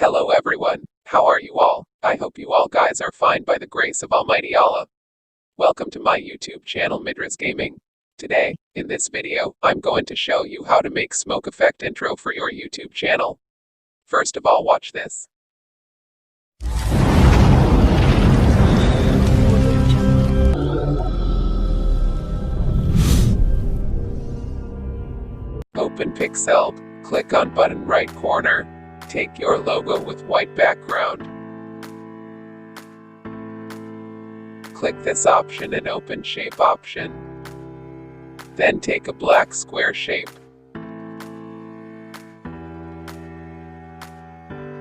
Hello everyone, how are you all? I hope you all guys are fine by the grace of Almighty Allah. Welcome to my YouTube channel Midras Gaming. Today, in this video, I'm going to show you how to make smoke effect intro for your YouTube channel. First of all, watch this. Open Pixel, click on button right corner. Take your logo with white background. Click this option and open shape option. Then take a black square shape.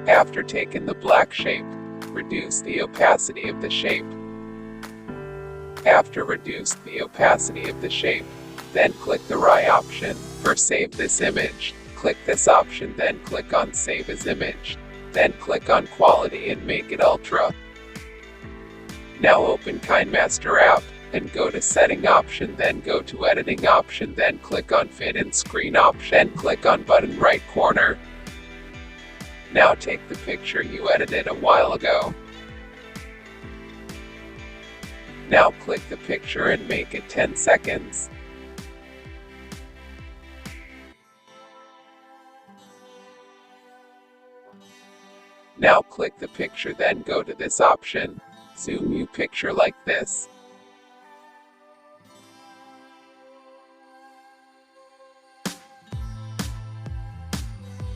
After taking the black shape, reduce the opacity of the shape. After reduce the opacity of the shape, then click the right option for save this image. Click this option, then click on Save as Image. Then click on Quality and make it Ultra. Now open KineMaster app and go to Setting option, then go to Editing option, then click on Fit and Screen option, then click on button right corner. Now take the picture you edited a while ago. Now click the picture and make it 10 seconds. Now click the picture, then go to this option, zoom your picture like this.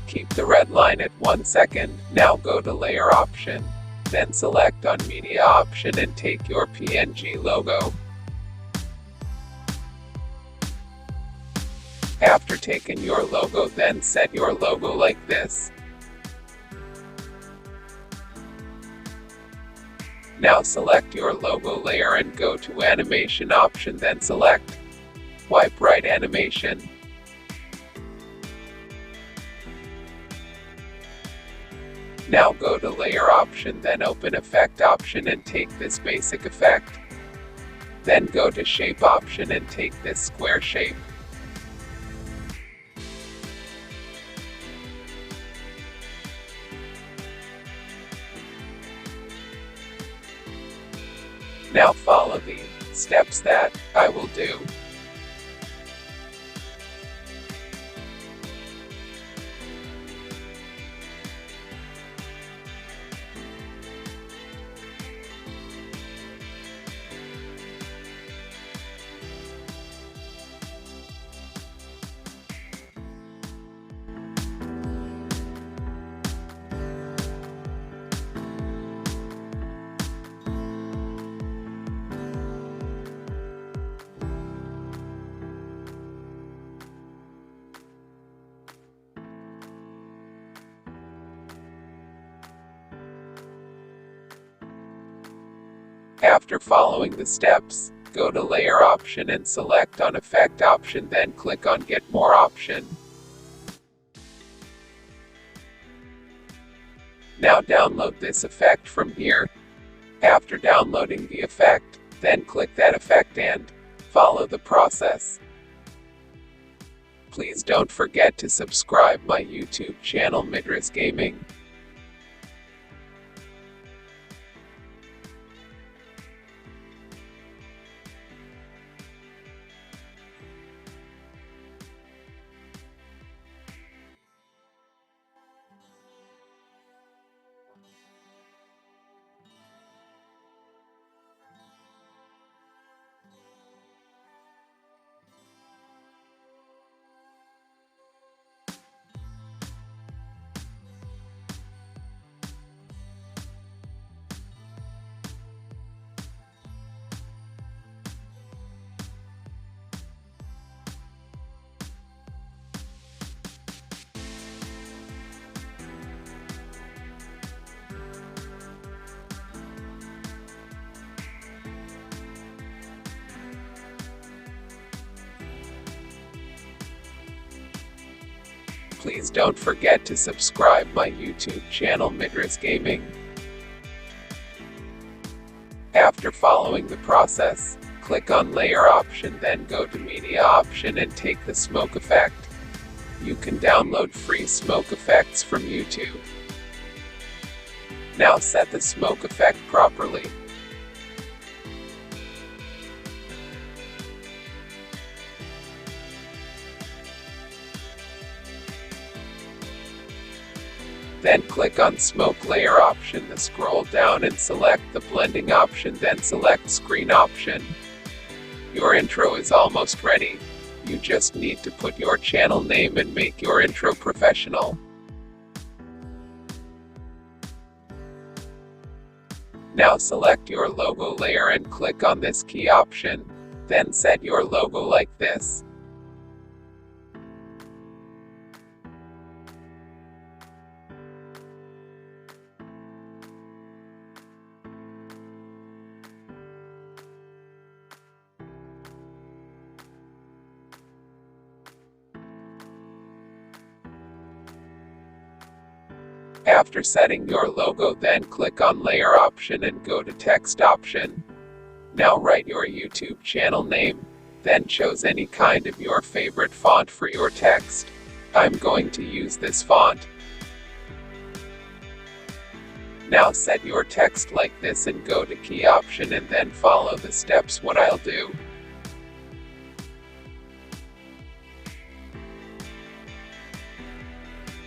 Keep the red line at 1 second. Now go to layer option, then select on media option and take your PNG logo. After taking your logo, then set your logo like this. Now select your logo layer and go to animation option, then select wipe right animation. Now go to layer option, then open effect option and take this basic effect. Then go to shape option and take this square shape. Now follow the steps that I will do. After following the steps, go to layer option and select on effect option, then click on get more option. Now download this effect from here. After downloading the effect, then click that effect and follow the process. Please don't forget to subscribe my YouTube channel Midras Gaming. Please don't forget to subscribe my YouTube channel Midras Gaming. After following the process, click on layer option, then go to media option and take the smoke effect. You can download free smoke effects from YouTube. Now set the smoke effect properly. Then click on Smoke Layer option, then scroll down and select the Blending option, then select Screen option. Your intro is almost ready. You just need to put your channel name and make your intro professional. Now select your logo layer and click on this key option. Then set your logo like this. After setting your logo, then click on Layer option and go to Text option. Now write your YouTube channel name, then choose any kind of your favorite font for your text. I'm going to use this font. Now set your text like this and go to Key option and then follow the steps what I'll do.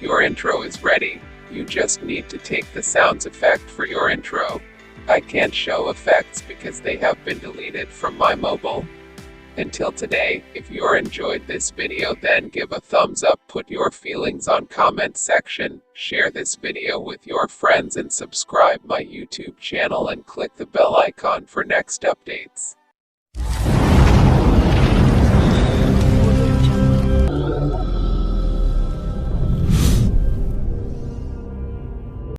Your intro is ready. You just need to take the sounds effect for your intro. I can't show effects because they have been deleted from my mobile. Until today, if you enjoyed this video, then give a thumbs up, put your feelings on comment section, share this video with your friends and subscribe my YouTube channel and click the bell icon for next updates.